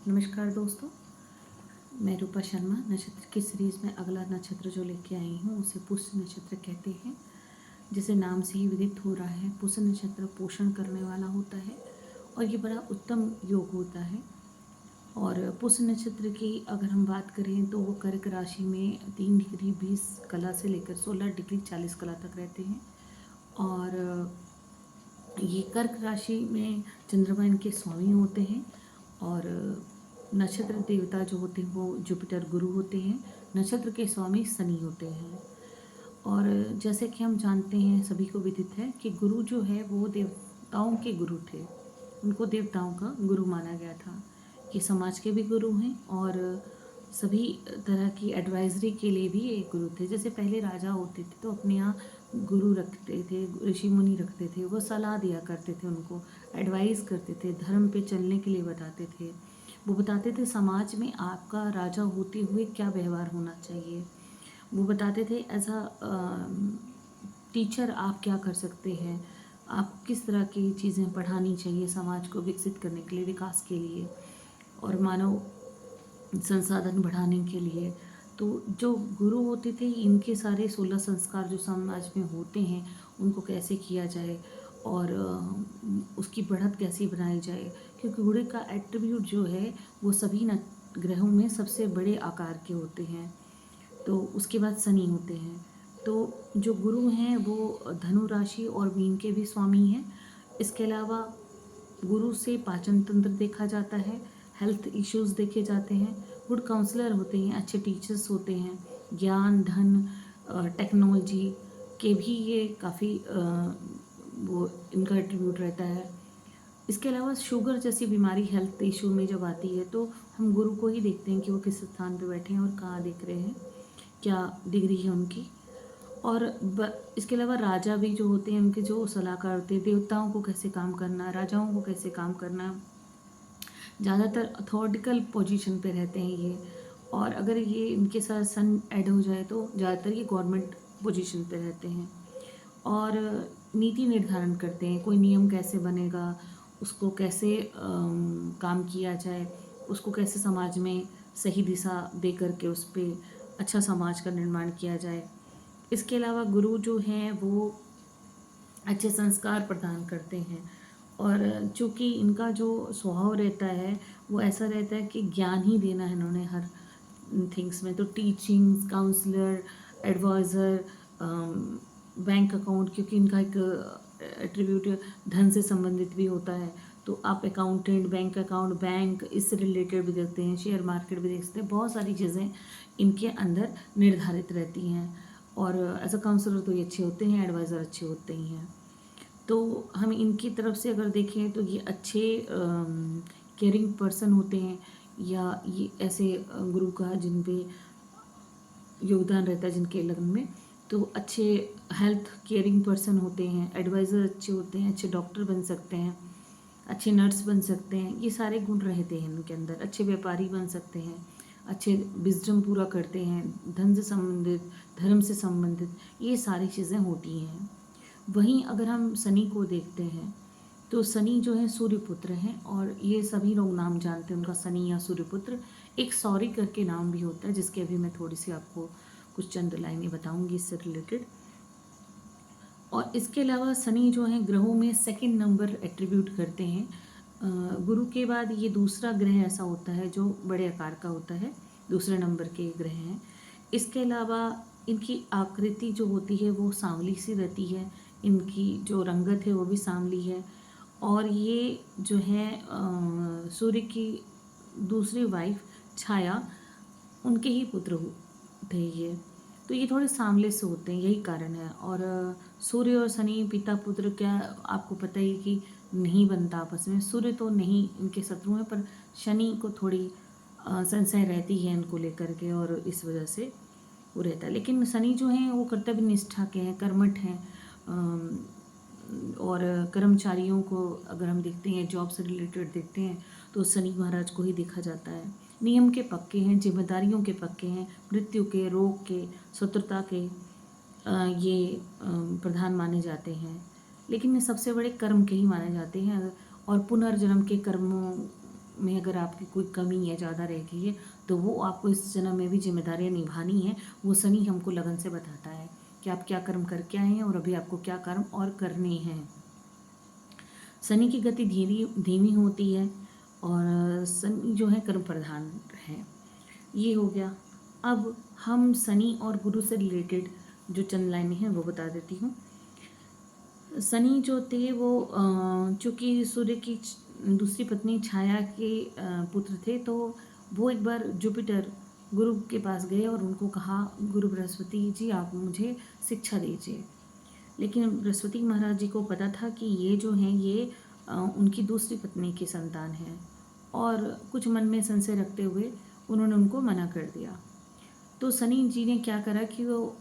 नमस्कार दोस्तों, मैं रूपा शर्मा। नक्षत्र की सीरीज़ में अगला नक्षत्र जो लेके आई हूँ उसे पुष्य नक्षत्र कहते हैं। जिसे नाम से ही विदित हो रहा है, पुष्य नक्षत्र पोषण करने वाला होता है और ये बड़ा उत्तम योग होता है। और पुष्य नक्षत्र की अगर हम बात करें तो वो कर्क राशि में 3 डिग्री 20 कला से लेकर 16 डिग्री 40 कला तक रहते हैं। और ये कर्क राशि में चंद्रमा इनके स्वामी होते हैं। और नक्षत्र देवता जो होते हैं वो जुपिटर गुरु होते हैं। नक्षत्र के स्वामी शनि होते हैं। और जैसे कि हम जानते हैं, सभी को विदित है कि गुरु जो है वो देवताओं के गुरु थे। उनको देवताओं का गुरु माना गया था। ये समाज के भी गुरु हैं और सभी तरह की एडवाइजरी के लिए भी एक गुरु थे। जैसे पहले राजा होते थे तो अपने यहाँ गुरु रखते थे, ऋषि मुनि रखते थे, वो सलाह दिया करते थे, उनको एडवाइस करते थे, धर्म पे चलने के लिए बताते थे। वो बताते थे समाज में आपका राजा होते हुए क्या व्यवहार होना चाहिए। वो बताते थे एज अ टीचर आप क्या कर सकते हैं, आप किस तरह की चीज़ें पढ़ानी चाहिए समाज को विकसित करने के लिए, विकास के लिए और मानव संसाधन बढ़ाने के लिए। तो जो गुरु होते थे इनके सारे 16 संस्कार जो समाज में होते हैं उनको कैसे किया जाए और उसकी बढ़त कैसे बनाई जाए, क्योंकि घोड़े का एट्रीब्यूट जो है वो सभी न ग्रहों में सबसे बड़े आकार के होते हैं। तो उसके बाद शनि होते हैं। तो जो गुरु हैं वो धनु राशि और मीन के भी स्वामी हैं। इसके अलावा गुरु से पाचन तंत्र देखा जाता है, हेल्थ इश्यूज देखे जाते हैं, गुड काउंसलर होते हैं, अच्छे टीचर्स होते हैं, ज्ञान धन टेक्नोलॉजी के भी ये काफ़ी वो इनका एट्रीब्यूट रहता है। इसके अलावा शुगर जैसी बीमारी हेल्थ इशू में जब आती है तो हम गुरु को ही देखते हैं कि वो किस स्थान पे बैठे हैं और कहाँ देख रहे हैं, क्या डिग्री है उनकी। और इसके अलावा राजा भी जो होते हैं उनके जो सलाहकार होते हैं, देवताओं को कैसे काम करना, राजाओं को कैसे काम करना, ज़्यादातर अथॉरिटिकल पोजीशन पे रहते हैं ये। और अगर ये इनके साथ सन ऐड हो जाए तो ज़्यादातर ये गवर्नमेंट पोजीशन पे रहते हैं और नीति निर्धारण करते हैं। कोई नियम कैसे बनेगा, उसको कैसे काम किया जाए, उसको कैसे समाज में सही दिशा दे करके उस पर अच्छा समाज का निर्माण किया जाए। इसके अलावा गुरु जो हैं वो अच्छे संस्कार प्रदान करते हैं। और चूँकि इनका जो स्वभाव रहता है वो ऐसा रहता है कि ज्ञान ही देना है इन्होंने हर थिंग्स में। तो teaching, counsellor, adviser, bank account, क्योंकि इनका एक एट्रीब्यूट धन से संबंधित भी होता है। तो आप अकाउंटेंट, बैंक अकाउंट, बैंक इससे रिलेटेड भी देखते हैं, शेयर मार्केट भी देख सकते हैं। बहुत सारी चीज़ें इनके अंदर निर्धारित रहती हैं। और एज अ काउंसलर तो ये अच्छे होते हैं, एडवाइज़र अच्छे होते ही हैं। तो हम इनकी तरफ से अगर देखें तो ये अच्छे केयरिंग पर्सन होते हैं, या ये ऐसे गुरु का जिन पे योगदान रहता है जिनके लग्न में, तो अच्छे हेल्थ केयरिंग पर्सन होते हैं, एडवाइज़र अच्छे होते हैं, अच्छे डॉक्टर बन सकते हैं, अच्छे नर्स बन सकते हैं। ये सारे गुण रहते हैं इनके अंदर। अच्छे व्यापारी बन सकते हैं, अच्छे विजडम पूरा करते हैं, धन से संबंधित, धर्म से संबंधित, ये सारी चीज़ें होती हैं। वहीं अगर हम शनि को देखते हैं तो शनि जो है सूर्यपुत्र हैं और ये सभी लोग नाम जानते हैं उनका, शनि या सूर्यपुत्र। एक सौरी करके नाम भी होता है जिसके अभी मैं थोड़ी सी आपको कुछ चंद लाइनें बताऊंगी इससे रिलेटेड। और इसके अलावा शनि जो है ग्रहों में सेकंड नंबर एट्रीब्यूट करते हैं। गुरु के बाद ये दूसरा ग्रह ऐसा होता है जो बड़े आकार का होता है, दूसरे नंबर के ग्रह हैं। इसके अलावा इनकी आकृति जो होती है वो सांवली सी रहती है, इनकी जो रंगत है वो भी सांवली है। और ये जो है सूर्य की दूसरी वाइफ छाया, उनके ही पुत्र थे ये। तो ये थोड़े सांवले से होते हैं, यही कारण है। और सूर्य और शनि पिता पुत्र, क्या आपको पता ही कि नहीं बनता आपस में। सूर्य तो नहीं इनके शत्रु हैं, पर शनि को थोड़ी संशय रहती है इनको लेकर के और इस वजह से वो रहता है। लेकिन शनि जो हैं वो कर्तव्य निष्ठा के हैं, कर्मठ हैं। और कर्मचारियों को अगर हम देखते हैं, जॉब से रिलेटेड देखते हैं, तो शनि महाराज को ही देखा जाता है। नियम के पक्के हैं, जिम्मेदारियों के पक्के हैं, मृत्यु के, रोग के, शत्रुता के ये प्रधान माने जाते हैं। लेकिन ये सबसे बड़े कर्म के ही माने जाते हैं और पुनर्जन्म के कर्मों में अगर आपकी कोई कमी है, ज़्यादा रह गई है, तो वो आपको इस जन्म में भी जिम्मेदारियाँ निभानी है। वो शनि हमको लगन से बताता है कि आप क्या कर्म करके आए हैं और अभी आपको क्या कर्म और करने हैं। शनि की गति धीमी होती है और शनि जो है कर्म प्रधान है। ये हो गया। अब हम शनि और गुरु से रिलेटेड जो चंद लाइनें हैं वो बता देती हूँ। शनि जो थे वो चूँकि सूर्य की दूसरी पत्नी छाया के पुत्र थे, तो वो एक बार जुपिटर गुरु के पास गए और उनको कहा, गुरु बृहस्पति जी आप मुझे शिक्षा दीजिए। लेकिन बृहस्पति महाराज जी को पता था कि ये जो हैं ये उनकी दूसरी पत्नी की संतान हैं, और कुछ मन में संशय रखते हुए उन्होंने उनको मना कर दिया। तो शनि जी ने क्या करा कि वो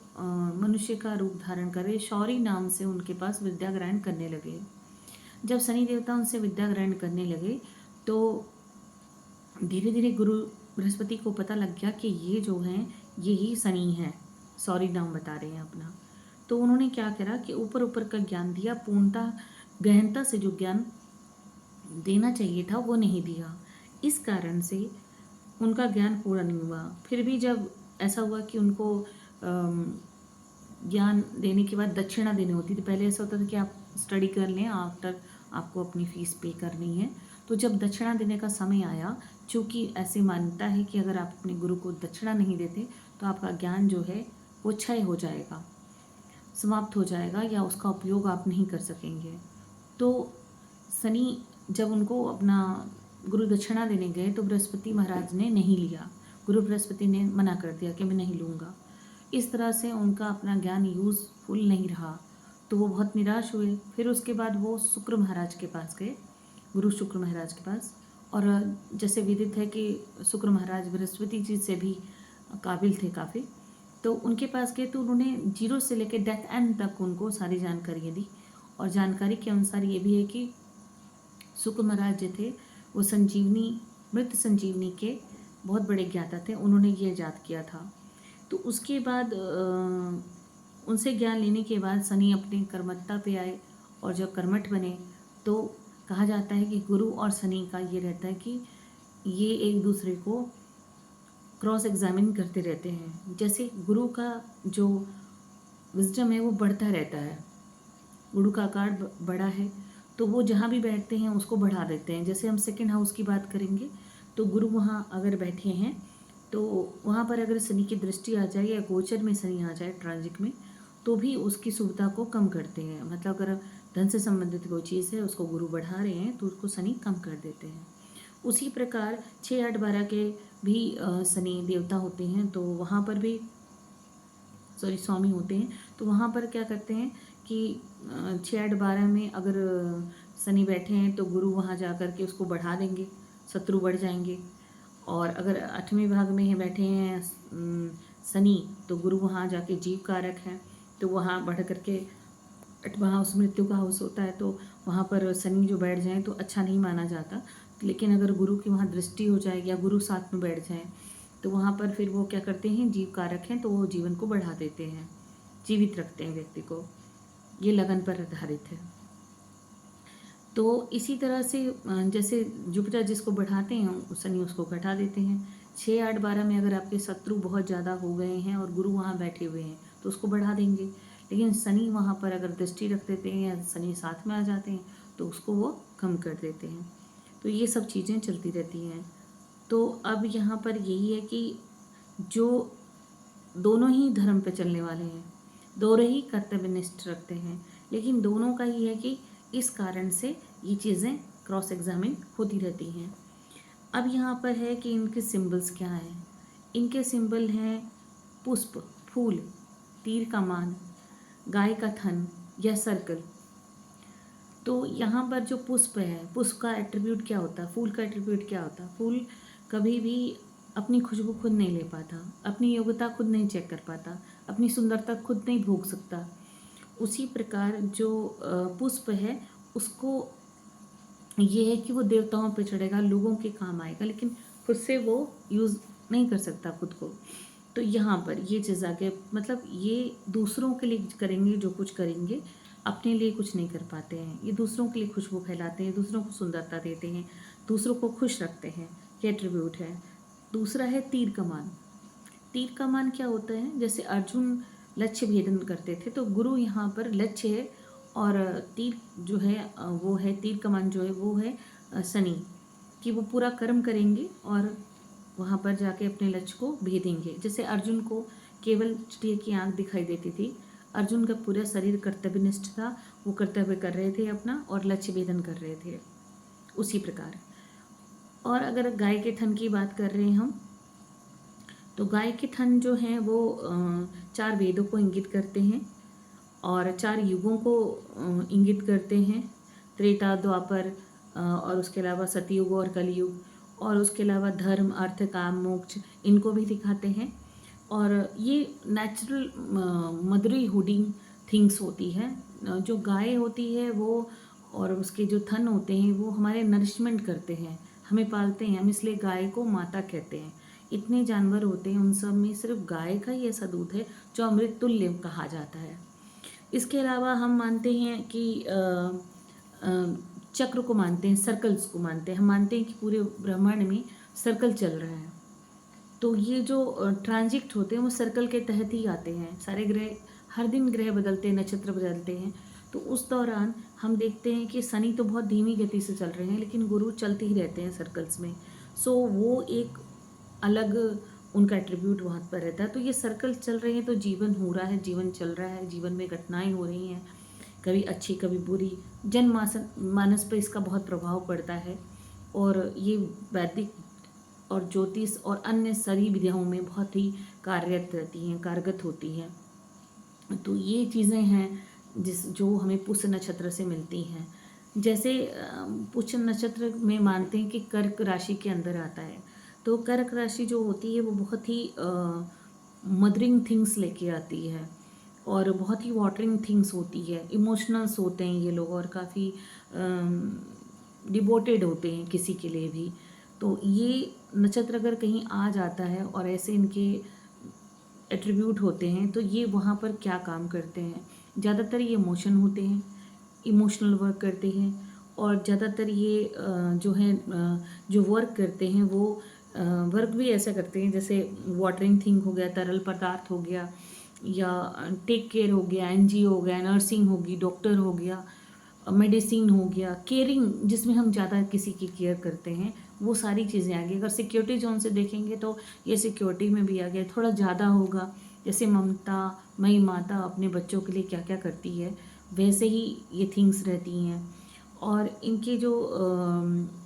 मनुष्य का रूप धारण करे, शौरी नाम से उनके पास विद्या ग्रहण करने लगे। जब शनि देवता उनसे विद्या ग्रहण करने लगे तो धीरे धीरे गुरु बृहस्पति को पता लग गया कि ये जो हैं ये ही शनि हैं, शौरी नाम बता रहे हैं अपना। तो उन्होंने क्या करा कि ऊपर ऊपर का ज्ञान दिया, पूर्णता गहनता से जो ज्ञान देना चाहिए था वो नहीं दिया। इस कारण से उनका ज्ञान पूरा नहीं हुआ। फिर भी जब ऐसा हुआ कि उनको ज्ञान देने के बाद दक्षिणा देनी होती थी। पहले ऐसा होता था कि आप स्टडी कर लें, आफ्टर आपको अपनी फ़ीस पे करनी है। तो जब दक्षिणा देने का समय आया, चूँकि ऐसी मान्यता है कि अगर आप अपने गुरु को दक्षिणा नहीं देते तो आपका ज्ञान जो है वो क्षय हो जाएगा, समाप्त हो जाएगा, या उसका उपयोग आप नहीं कर सकेंगे। तो शनि जब उनको अपना गुरु दक्षिणा देने गए तो बृहस्पति महाराज ने नहीं लिया। गुरु बृहस्पति ने मना कर दिया कि मैं नहीं लूँगा। इस तरह से उनका अपना ज्ञान यूज़फुल नहीं रहा, तो वो बहुत निराश हुए। फिर उसके बाद वो शुक्र महाराज के पास गए, गुरु शुक्र महाराज के पास। और जैसे विदित है कि शुक्र महाराज बृहस्पति जी से भी काबिल थे काफ़ी, तो उनके पास गए तो उन्होंने जीरो से लेकर डेथ एंड तक उनको सारी जानकारियाँ दी। और जानकारी के अनुसार ये भी है कि शुक्र महाराज जो थे वो संजीवनी, मृत संजीवनी के बहुत बड़े ज्ञाता थे, उन्होंने ये ईजाद किया था। तो उसके बाद उनसे ज्ञान लेने के बाद शनि अपने कर्मठता पे आए, और जब कर्मठ बने तो कहा जाता है कि गुरु और शनि का ये रहता है कि ये एक दूसरे को क्रॉस एग्जामिन करते रहते हैं। जैसे गुरु का जो विजडम है वो बढ़ता रहता है, गुरु का आकार बड़ा है तो वो जहाँ भी बैठते हैं उसको बढ़ा देते हैं। जैसे हम सेकंड हाउस की बात करेंगे तो गुरु वहाँ अगर बैठे हैं तो वहाँ पर अगर शनि की दृष्टि आ जाए या गोचर में शनि आ जाए ट्रांजिट में, तो भी उसकी सुविधा को कम करते हैं। मतलब अगर धन से संबंधित कोई चीज़ है उसको गुरु बढ़ा रहे हैं तो उसको शनि कम कर देते हैं। उसी प्रकार 6, 8, 12 के भी शनि देवता होते हैं, तो वहाँ पर भी स्वामी होते हैं। तो वहाँ पर क्या करते हैं कि 6, 8, 12 में अगर शनि बैठे हैं तो गुरु वहाँ जा कर के उसको बढ़ा देंगे, शत्रु बढ़ जाएंगे। और अगर 8वें भाग में बैठे हैं शनि, तो गुरु वहाँ जाके जीव कारक हैं, तो वहाँ बढ़ करके 8वां हाउस मृत्यु का हाउस होता है, तो वहाँ पर शनि जो बैठ जाएँ तो अच्छा नहीं माना जाता। लेकिन अगर गुरु की वहाँ दृष्टि हो जाए या गुरु साथ में बैठ जाएँ तो वहाँ पर फिर वो क्या करते हैं, जीव कारक हैं तो वो जीवन को बढ़ा देते हैं, जीवित रखते हैं व्यक्ति को। ये लगन पर आधारित है। तो इसी तरह से जैसे जुपिटर जिसको बढ़ाते हैं शनि उसको घटा देते हैं। 6, 8, 12 में अगर आपके शत्रु बहुत ज़्यादा हो गए हैं और गुरु वहाँ बैठे हुए हैं तो उसको बढ़ा देंगे। लेकिन शनि वहाँ पर अगर दृष्टि रख देते हैं या शनि साथ में आ जाते हैं तो उसको वो कम कर देते हैं। तो ये सब चीज़ें चलती रहती हैं। तो अब यहाँ पर यही है कि जो दोनों ही धर्म पे चलने वाले हैं, दोनों ही कर्तव्यनिष्ठ रखते हैं, लेकिन दोनों का ही है कि इस कारण से ये चीज़ें क्रॉस एग्जामिन होती रहती हैं। अब यहाँ पर है कि इनके सिंबल्स क्या हैं। इनके सिंबल हैं पुष्प, फूल, तीर का मान, गाय का थन या सर्कल। तो यहाँ पर जो पुष्प है, पुष्प का एट्रीब्यूट क्या होता है, फूल का एट्रीब्यूट क्या होता है। फूल कभी भी अपनी खुशबू खुद नहीं ले पाता, अपनी योग्यता खुद नहीं चेक कर पाता, अपनी सुंदरता खुद नहीं भोग सकता। उसी प्रकार जो पुष्प है उसको ये है कि वो देवताओं पे चढ़ेगा, लोगों के काम आएगा, लेकिन खुद से वो यूज़ नहीं कर सकता खुद को। तो यहाँ पर ये चीज़ आगे, मतलब ये दूसरों के लिए करेंगे जो कुछ करेंगे, अपने लिए कुछ नहीं कर पाते हैं। ये दूसरों के लिए खुशबू फैलाते हैं, दूसरों को सुंदरता देते हैं, दूसरों को खुश रखते हैं, ये एट्रीब्यूट है। दूसरा है तीर कमान। तीर कमान क्या होता है, जैसे अर्जुन लक्ष्य भेदन करते थे, तो गुरु यहाँ पर लक्ष्य है, और तीर जो है वो है, तीर कमान जो है वो है शनि, कि वो पूरा कर्म करेंगे और वहाँ पर जाके अपने लक्ष्य को भेदेंगे। जैसे अर्जुन को केवल चिड़िया की आँख दिखाई देती थी, अर्जुन का पूरा शरीर कर्तव्यनिष्ठ था, वो कर्तव्य कर रहे थे अपना और लक्ष्य भेदन कर रहे थे, उसी प्रकार। और अगर गाय के थन की बात कर रहे हैं हम, तो गाय के थन जो हैं वो 4 वेदों को इंगित करते हैं और 4 युगों को इंगित करते हैं, त्रेता, द्वापर और उसके अलावा सतयुग और कलयुग, और उसके अलावा धर्म, अर्थ, काम, मोक्ष, इनको भी दिखाते हैं। और ये नेचुरल मदरी हुडिंग थिंग्स होती है। जो गाय होती है वो और उसके जो थन होते हैं वो हमारे नरिशमेंट करते हैं, हमें पालते हैं, हम इसलिए गाय को माता कहते हैं। इतने जानवर होते हैं, उन सब में सिर्फ गाय का ही ऐसा दूध है जो अमृत तुल्य कहा जाता है। इसके अलावा हम मानते हैं कि चक्र को मानते हैं, सर्कल्स को मानते हैं, हम मानते हैं कि पूरे ब्रह्मांड में सर्कल चल रहा है। तो ये जो ट्रांजिट होते हैं वो सर्कल के तहत ही आते हैं। सारे ग्रह, हर दिन ग्रह बदलते हैं, नक्षत्र बदलते हैं, तो उस दौरान हम देखते हैं कि शनि तो बहुत धीमी गति से चल रहे हैं, लेकिन गुरु चलते ही रहते हैं सर्कल्स में। सो वो एक अलग उनका एट्रीब्यूट वहाँ पर रहता है। तो ये सर्कल चल रहे हैं तो जीवन हो रहा है, जीवन चल रहा है, जीवन में घटनाएं हो रही हैं, कभी अच्छी कभी बुरी। मानस पर इसका बहुत प्रभाव पड़ता है, और ये वैदिक और ज्योतिष और अन्य सभी विद्याओं में बहुत ही कार्यरत रहती हैं, कारगर होती हैं। तो ये चीज़ें हैं जो हमें पुष्य नक्षत्र से मिलती हैं। जैसे पुष्य नक्षत्र में मानते हैं कि कर्क राशि के अंदर आता है, तो कर्क राशि जो होती है वो बहुत ही मदरिंग थिंग्स लेके आती है और बहुत ही वाटरिंग थिंग्स होती है। इमोशनल्स होते हैं ये लोग और काफ़ी डिवोटेड होते हैं किसी के लिए भी। तो ये नक्षत्र अगर कहीं आ जाता है और ऐसे इनके एट्रीब्यूट होते हैं, तो ये वहाँ पर क्या काम करते हैं, ज़्यादातर ये इमोशन होते हैं, इमोशनल वर्क करते हैं, और ज़्यादातर ये जो है जो वर्क करते हैं वो वर्क भी ऐसा करते हैं जैसे वाटरिंग थिंग हो गया, तरल पदार्थ हो गया, या टेक केयर हो गया, एनजीओ हो गया, नर्सिंग होगी, डॉक्टर हो गया, मेडिसिन हो गया, केयरिंग जिसमें हम ज़्यादा किसी की केयर करते हैं, वो सारी चीज़ें आ गई। अगर सिक्योरिटी जोन से देखेंगे तो ये सिक्योरिटी में भी आ गया, थोड़ा ज़्यादा होगा। जैसे ममता, मई माता अपने बच्चों के लिए क्या क्या करती है, वैसे ही ये थिंग्स रहती हैं। और इनके जो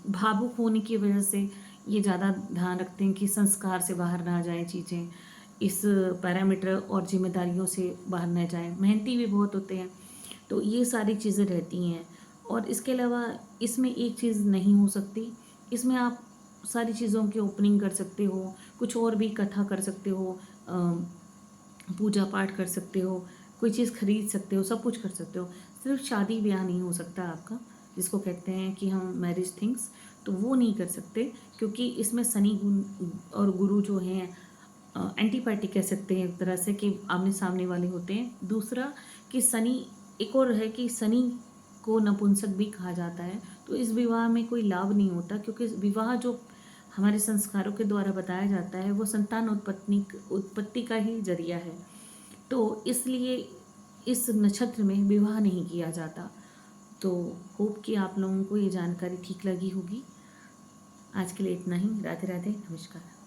भावुक होने की वजह से ये ज़्यादा ध्यान रखते हैं कि संस्कार से बाहर ना जाए चीज़ें, इस पैरामीटर और जिम्मेदारियों से बाहर ना जाए। मेहनती भी बहुत होते हैं, तो ये सारी चीज़ें रहती हैं। और इसके अलावा इसमें एक चीज़ नहीं हो सकती, इसमें आप सारी चीज़ों की ओपनिंग कर सकते हो, कुछ और भी कथा कर सकते हो, पूजा पाठ कर सकते हो, कोई चीज़ खरीद सकते हो, सब कुछ कर सकते हो। सिर्फ शादी ब्याह नहीं हो सकता आपका, जिसको कहते हैं कि हम मैरिज थिंग्स, तो वो नहीं कर सकते, क्योंकि इसमें शनि और गुरु जो हैं एंटीपैथी कह सकते हैं एक तरह से, कि आमने सामने वाले होते हैं। दूसरा कि शनि, एक और है कि शनि को नपुंसक भी कहा जाता है, तो इस विवाह में कोई लाभ नहीं होता, क्योंकि विवाह जो हमारे संस्कारों के द्वारा बताया जाता है वो संतान उत्पत्ति का ही जरिया है। तो इसलिए इस नक्षत्र में विवाह नहीं किया जाता। तो होप कि आप लोगों को ये जानकारी ठीक लगी होगी। आज के लिए इतना ही। राधे राधे, नमस्कार।